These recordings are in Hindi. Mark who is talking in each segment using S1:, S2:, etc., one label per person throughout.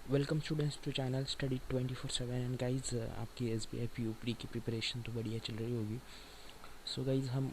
S1: Welcome students to channel study 24/7 and guys आपकी SBI PU प्री की प्रिपरेशन तो बढ़िया चल रही होगी। सो गाइज हम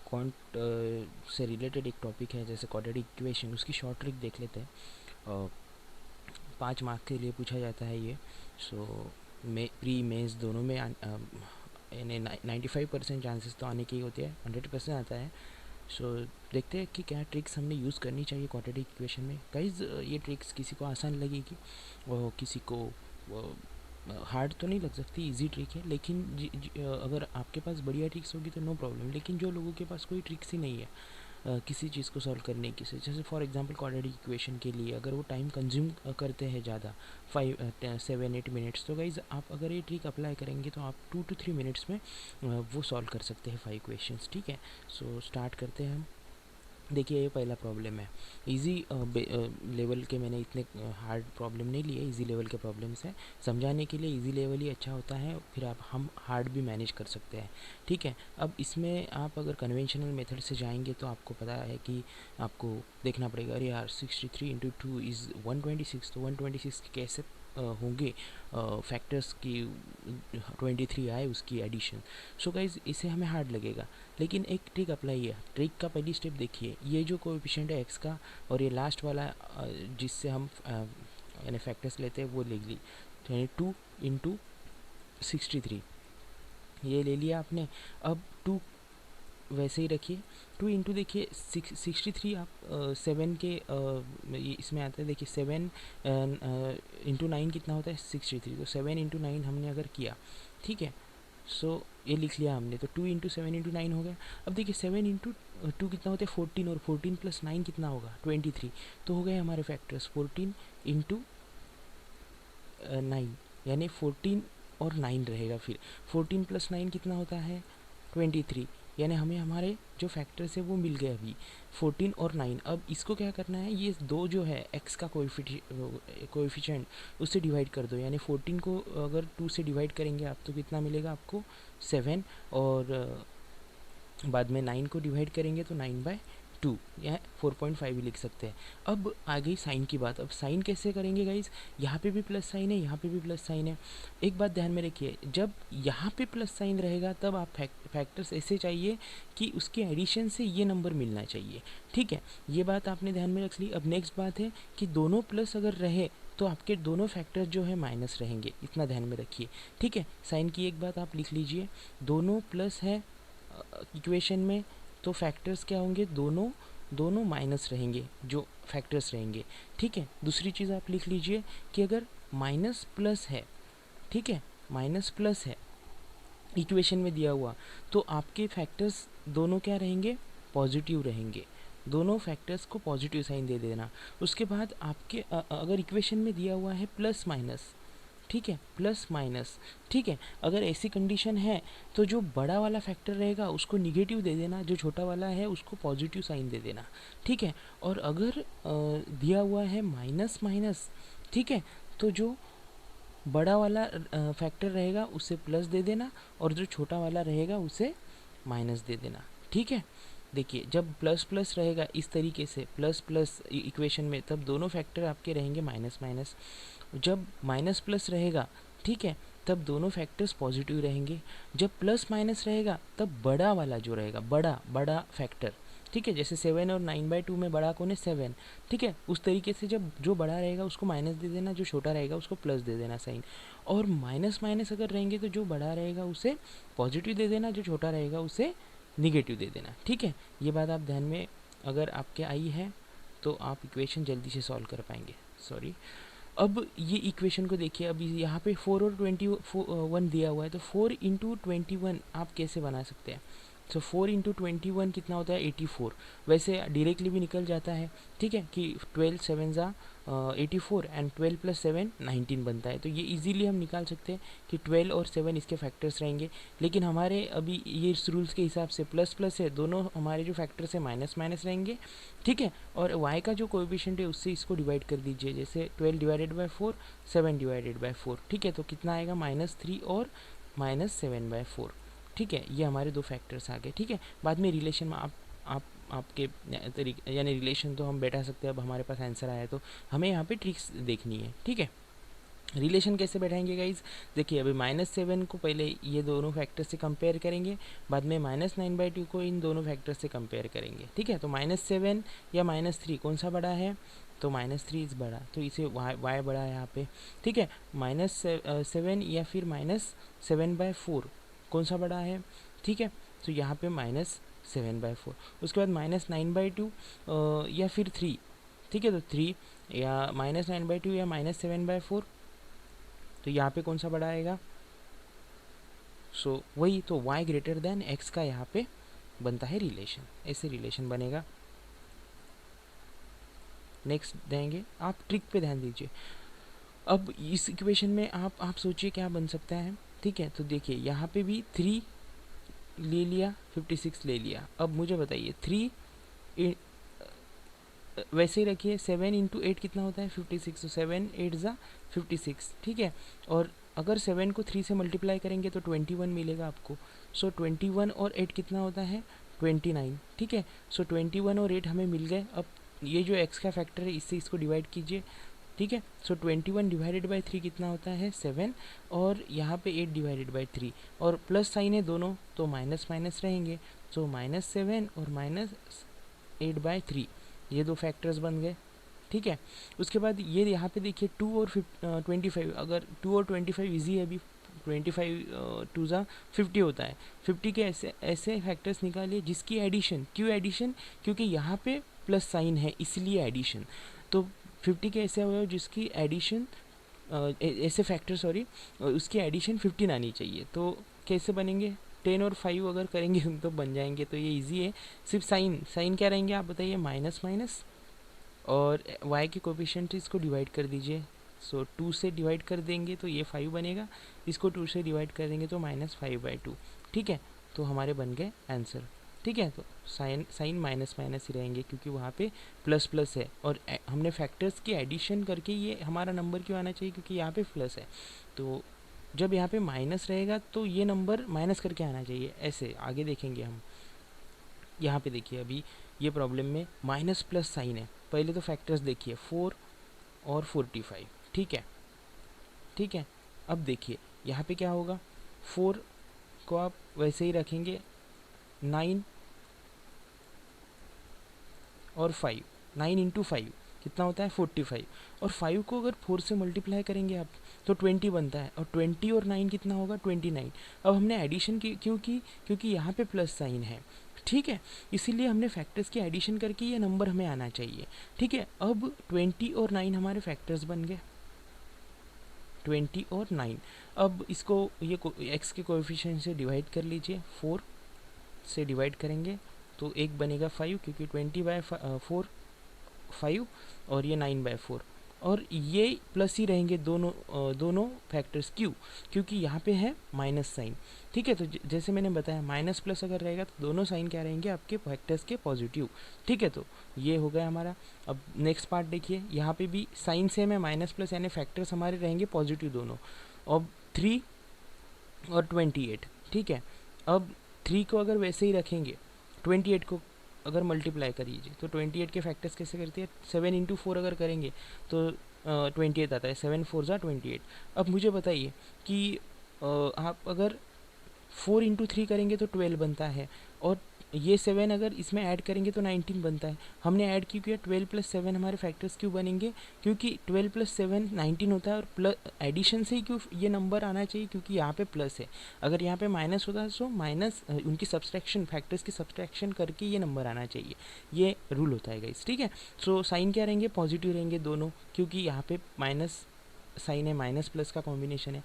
S1: क्वांट से रिलेटेड एक टॉपिक है जैसे क्वाड्रेटिक इक्वेशन, उसकी शॉर्ट ट्रिक देख लेते हैं। 5 मार्क के लिए पूछा जाता है ये। सो प्री मेंस दोनों में यानी 95% चांसेस तो आने के ही होते हैं, 100% आता है। सो देखते हैं कि क्या ट्रिक्स हमने यूज़ करनी चाहिए क्वाड्रेटिक इक्वेशन में। गाइज ये ट्रिक्स किसी को आसान लगेगी और किसी को हार्ड तो नहीं लग सकती, इजी ट्रिक है। लेकिन अगर आपके पास बढ़िया ट्रिक्स होगी तो नो प्रॉब्लम। लेकिन जो लोगों के पास कोई ट्रिक्स ही नहीं है किसी चीज़ को सॉल्व करने की, से जैसे फॉर एग्जांपल क्वाड्रेटिक इक्वेशन के लिए अगर वो टाइम कंज्यूम करते हैं ज़्यादा 5-7-8 मिनट्स, तो गाइज आप अगर ये ट्रिक अप्लाई करेंगे तो आप 2 to 3 मिनट्स में वो सॉल्व कर सकते हैं 5 क्वेश्चंस। ठीक है, सो स्टार्ट करते हैं हम। देखिए ये पहला प्रॉब्लम है। इजी लेवल के मैंने इतने हार्ड प्रॉब्लम नहीं लिए, इजी लेवल के प्रॉब्लम्स हैं। समझाने के लिए इजी लेवल ही अच्छा होता है, फिर हम हार्ड भी मैनेज कर सकते हैं। ठीक है, अब इसमें आप अगर कन्वेंशनल मेथड से जाएंगे तो आपको पता है कि आपको देखना पड़ेगा, अरे यार 63 इंटू 2 इज़ 126, तो 126 कैसे होंगे फैक्टर्स की 23 आए उसकी एडिशन। सो गाइज इसे हमें हार्ड लगेगा, लेकिन एक ट्रिक अप्लाई है। ट्रिक का पहली स्टेप देखिए, ये जो कोएफिशिएंट है एक्स का और ये लास्ट वाला जिससे हम यानी फैक्टर्स लेते हैं वो ले ली, यानी 2 इंटू 63 ये ले लिया आपने। अब 2 वैसे ही रखिए। 2 इंटू देखिए 63 आप 7 के इसमें आता है। देखिए 7 इंटू 9 कितना होता है 63, तो 7 इंटू 9 हमने अगर किया, ठीक है। सो ये लिख लिया हमने, तो 2 इंटू 7 इंटू 9 हो गया। अब देखिए 7 इंटू 2 कितना होता है 14, और 14 प्लस 9 कितना होगा 23, तो हो गए हमारे फैक्टर्स 14 इंटू 9, यानी 14 और 9 रहेगा। फिर 14 प्लस 9 कितना होता है 23, यानी हमें हमारे जो फैक्टर्स है वो मिल गए अभी 14 और 9। अब इसको क्या करना है, ये दो जो है एक्स का कोएफिशिएंट उससे डिवाइड कर दो, यानी 14 को अगर 2 से डिवाइड करेंगे आप तो कितना मिलेगा आपको 7, और बाद में 9 को डिवाइड करेंगे तो 9/2 या 4.5 भी लिख सकते हैं। अब आ गई साइन की बात। अब साइन कैसे करेंगे गाइज, यहाँ पे भी प्लस साइन है, यहाँ पे भी प्लस साइन है। एक बात ध्यान में रखिए, जब यहाँ पे प्लस साइन रहेगा तब आप फैक्टर्स ऐसे चाहिए कि उसके एडिशन से ये नंबर मिलना चाहिए। ठीक है, ये बात आपने ध्यान में रख ली। अब नेक्स्ट बात है कि दोनों प्लस अगर रहे तो आपके दोनों फैक्टर्स जो है माइनस रहेंगे, इतना ध्यान में रखिए। ठीक है, साइन की एक बात आप लिख लीजिए, दोनों प्लस है इक्वेशन में तो फैक्टर्स क्या होंगे, दोनों दोनों माइनस रहेंगे जो फैक्टर्स रहेंगे। ठीक है, दूसरी चीज़ आप लिख लीजिए कि अगर माइनस प्लस है, ठीक है, माइनस प्लस है इक्वेशन में दिया हुआ, तो आपके फैक्टर्स दोनों क्या रहेंगे, पॉजिटिव रहेंगे। दोनों फैक्टर्स को पॉजिटिव साइन दे देना। उसके बाद आपके अगर इक्वेशन में दिया हुआ है प्लस माइनस, ठीक है, प्लस माइनस, ठीक है, अगर ऐसी कंडीशन है तो जो बड़ा वाला फैक्टर रहेगा उसको निगेटिव दे देना, जो छोटा वाला है उसको पॉजिटिव साइन दे देना। ठीक है, और अगर दिया हुआ है माइनस माइनस, ठीक है, तो जो बड़ा वाला फैक्टर रहेगा उसे प्लस दे देना, और जो छोटा वाला रहेगा उसे माइनस दे देना। ठीक है, देखिए जब प्लस प्लस रहेगा इस तरीके से प्लस प्लस इक्वेशन में, तब दोनों फैक्टर आपके रहेंगे माइनस माइनस। जब माइनस प्लस रहेगा, ठीक है, तब दोनों फैक्टर्स पॉजिटिव रहेंगे। जब प्लस माइनस रहेगा तब बड़ा वाला जो रहेगा, बड़ा बड़ा फैक्टर, ठीक है, जैसे 7 और 9/2 में बड़ा कौन है 7, ठीक है, उस तरीके से जब जो बड़ा रहेगा उसको माइनस दे देना, जो छोटा रहेगा उसको प्लस दे देना साइन। और माइनस माइनस अगर रहेंगे तो जो बड़ा रहेगा उसे पॉजिटिव दे देना, जो छोटा रहेगा उसे निगेटिव दे देना। ठीक है, ये बात आप ध्यान में अगर आपके आई है तो आप इक्वेशन जल्दी से सॉल्व कर पाएंगे। सॉरी, अब ये इक्वेशन को देखिए, अभी यहाँ पे 4 और 21 दिया हुआ है, तो 4 इंटू 21 आप कैसे बना सकते हैं। तो 4 इंटू 21 कितना होता है 84, वैसे डायरेक्टली भी निकल जाता है। ठीक है, कि 12 7 ज़ा 84 एंड 12 प्लस 7 19 बनता है। तो ये इजीली हम निकाल सकते हैं कि 12 और 7 इसके फैक्टर्स रहेंगे। लेकिन हमारे अभी ये इस रूल्स के हिसाब से प्लस प्लस है, दोनों हमारे जो फैक्टर्स है माइनस माइनस रहेंगे। ठीक है, और y का जो कोएफिशिएंट है उससे इसको डिवाइड कर दीजिए, जैसे 12 डिवाइडेड बाय 4, 7 डिवाइडेड बाय 4। ठीक है, तो कितना आएगा -3 और -7/4। ठीक है, ये हमारे दो फैक्टर्स आ गए। ठीक है, बाद में रिलेशन में आप आपके तरीके यानी रिलेशन तो हम बैठा सकते हैं। अब हमारे पास आंसर आया तो हमें यहाँ पे ट्रिक्स देखनी है। ठीक है, रिलेशन कैसे बैठाएंगे गाइज, देखिए अभी -7 को पहले ये दोनों फैक्टर से कंपेयर करेंगे, बाद में -9/2 को इन दोनों फैक्टर से कंपेयर करेंगे। ठीक है, तो -7 या -3 कौन सा बड़ा है, तो -3 इस बड़ा, तो इसे y बड़ा है यहाँ पे। ठीक है, -7 या फिर -7/4 कौन सा बड़ा है। ठीक है, तो यहाँ पे -7/4, उसके बाद -9/2 या फिर 3। ठीक है, तो 3 या -9/2 या -7/4, तो यहाँ पे कौन सा बड़ा आएगा। वही तो y ग्रेटर देन x का यहाँ पे बनता है रिलेशन, ऐसे रिलेशन बनेगा। नेक्स्ट देंगे, आप ट्रिक पे ध्यान दीजिए। अब इस इक्वेशन में आप सोचिए क्या बन सकता है। ठीक है, तो देखिए यहाँ पे भी 3 ले लिया, 56 ले लिया। अब मुझे बताइए 3 वैसे ही रखिए, 7 × 8 कितना होता है 56, तो 7 8 ज़ा 56। ठीक है, और अगर 7 को 3 से मल्टीप्लाई करेंगे तो 21 मिलेगा आपको। 21 और 8 कितना होता है 29। ठीक है, 21 और 8 हमें मिल गए। अब ये जो x का फैक्टर है इससे इसको डिवाइड कीजिए। ठीक है, 21 डिवाइडेड बाई 3 कितना होता है 7, और यहाँ पे 8 डिवाइडेड बाई 3, और प्लस साइन है दोनों तो माइनस माइनस रहेंगे। -7 और -8/3 ये दो फैक्टर्स बन गए। ठीक है, उसके बाद ये यहाँ पे देखिए 2 और 25, अगर 2 और 25 इजी है, अभी 25 2 ज़ा 50 होता है। 50 के ऐसे फैक्टर्स निकालिए जिसकी एडिशन, क्यों एडिशन, क्योंकि यहाँ पे प्लस साइन है इसलिए एडिशन। तो 50 के ऐसे हो जिसकी एडिशन ऐसे फैक्टर सॉरी उसकी एडिशन 15 आनी चाहिए। तो कैसे बनेंगे, 10 और 5 अगर करेंगे तो बन जाएंगे। तो ये इजी है, सिर्फ साइन क्या रहेंगे आप बताइए, माइनस माइनस, और y के कोफिशिएंट इसको डिवाइड कर दीजिए। 2 से डिवाइड कर देंगे तो ये 5 बनेगा, इसको 2 से डिवाइड कर देंगे तो -5/2। ठीक है, तो हमारे बन गए आंसर। ठीक है, तो साइन माइनस माइनस ही रहेंगे क्योंकि वहाँ पे प्लस प्लस है, और हमने फैक्टर्स की एडिशन करके ये हमारा नंबर क्यों आना चाहिए, क्योंकि यहाँ पे प्लस है। तो जब यहाँ पे माइनस रहेगा तो ये नंबर माइनस करके आना चाहिए। ऐसे आगे देखेंगे हम। यहाँ पे देखिए अभी ये प्रॉब्लम में माइनस प्लस साइन है। पहले तो फैक्टर्स देखिए 4 और 45। ठीक है, ठीक है, अब देखिए यहाँ पे क्या होगा, 4 को आप वैसे ही रखेंगे, 9 और 5, 9 × 5 कितना होता है 45, और 5 को अगर 4 से मल्टीप्लाई करेंगे आप तो 20 बनता है, और 20 और 9 कितना होगा 29। अब हमने एडिशन की क्यों की, क्योंकि यहाँ पे प्लस साइन है। ठीक है, इसीलिए हमने फैक्टर्स की एडिशन करके ये नंबर हमें आना चाहिए। ठीक है, अब 20 और 9 हमारे फैक्टर्स बन गए, 20 और 9। अब इसको ये x के कोएफिशिएंट से डिवाइड कर लीजिए, 4 से डिवाइड करेंगे तो एक बनेगा 5, क्योंकि 20/4 5, और ये 9/4, और ये प्लस ही रहेंगे दोनों फैक्टर्स। क्योंकि यहाँ पे है माइनस साइन। ठीक है, तो जैसे मैंने बताया माइनस प्लस अगर रहेगा तो दोनों साइन क्या रहेंगे आपके फैक्टर्स के पॉजिटिव। ठीक है, तो ये हो गया हमारा। अब नेक्स्ट पार्ट देखिए, यहाँ पे भी साइन सेम है, माइनस प्लस, यानी फैक्टर्स हमारे रहेंगे पॉजिटिव दोनों। अब 3 और 28। ठीक है, अब 3 को अगर वैसे ही रखेंगे, 28 को अगर मल्टीप्लाई करिए तो 28 के फैक्टर्स कैसे करते हैं, 7 × 4 अगर करेंगे तो 28 आता है, 7 4 ज़ा 28। अब मुझे बताइए कि आप अगर 4 × 3 करेंगे तो 12 बनता है, और ये 7 अगर इसमें ऐड करेंगे तो 19 बनता है। हमने ऐड क्यों किया, 12 + 7 हमारे फैक्टर्स क्यों बनेंगे, क्योंकि 12 + 7 19 होता है, और प्लस एडिशन से ही क्यों ये नंबर आना चाहिए, क्योंकि यहाँ पे प्लस है। अगर यहाँ पे माइनस होता है तो माइनस उनकी सब्सट्रैक्शन, फैक्टर्स की सब्सट्रैक्शन करके ये नंबर आना चाहिए। ये रूल होता है गाइस। ठीक है, सो साइन क्या रहेंगे, पॉजिटिव रहेंगे दोनों, क्योंकि यहाँ पे माइनस साइन है, माइनस प्लस का कॉम्बिनेशन है।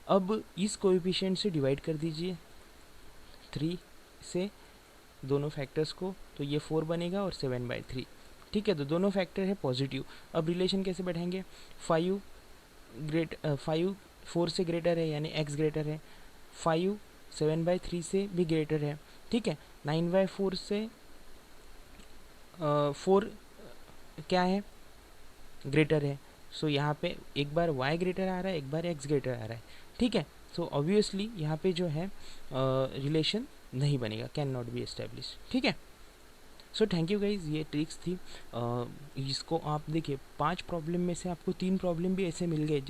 S1: अब इस कोएफिशिएंट से डिवाइड कर दीजिए 3 से दोनों फैक्टर्स को, तो ये 4 बनेगा और 7/3। ठीक है, तो दोनों फैक्टर है पॉजिटिव। अब रिलेशन कैसे बैठाएंगे, 5 4 से ग्रेटर है, यानी x ग्रेटर है, 5 7/3 से भी ग्रेटर है। ठीक है, 9/4 से 4 क्या है ग्रेटर है। सो यहाँ पे एक बार y ग्रेटर आ रहा है, एक बार x ग्रेटर आ रहा है। ठीक है, सो ऑब्वियसली यहाँ पे जो है रिलेशन नहीं बनेगा, कैन नॉट बी एस्टेब्लिश। ठीक है, सो थैंक यू गाइज, ये ट्रिक्स थी। इसको आप देखिए 5 प्रॉब्लम में से आपको 3 प्रॉब्लम भी ऐसे मिल गए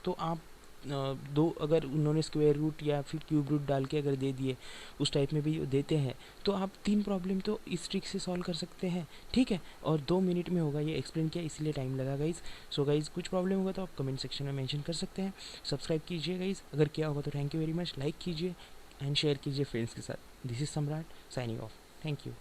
S1: तो आप दो अगर उन्होंने स्क्वायर रूट या फिर क्यूब रूट डाल के अगर दे दिए, उस टाइप में भी देते हैं, तो आप 3 प्रॉब्लम तो इस ट्रिक से सॉल्व कर सकते हैं, ठीक है। और 2 मिनट में होगा, ये एक्सप्लेन किया इसलिए टाइम लगा गाइज। सो गाइज कुछ प्रॉब्लम होगा तो आप कमेंट सेक्शन में मेंशन कर सकते हैं। सब्सक्राइब कीजिए गाइज, अगर किया होगा तो thank you very much. Like कीजिए एंड शेयर कीजिए फ्रेंड्स के साथ। दिस इज सम्राट साइनिंग ऑफ। Thank you.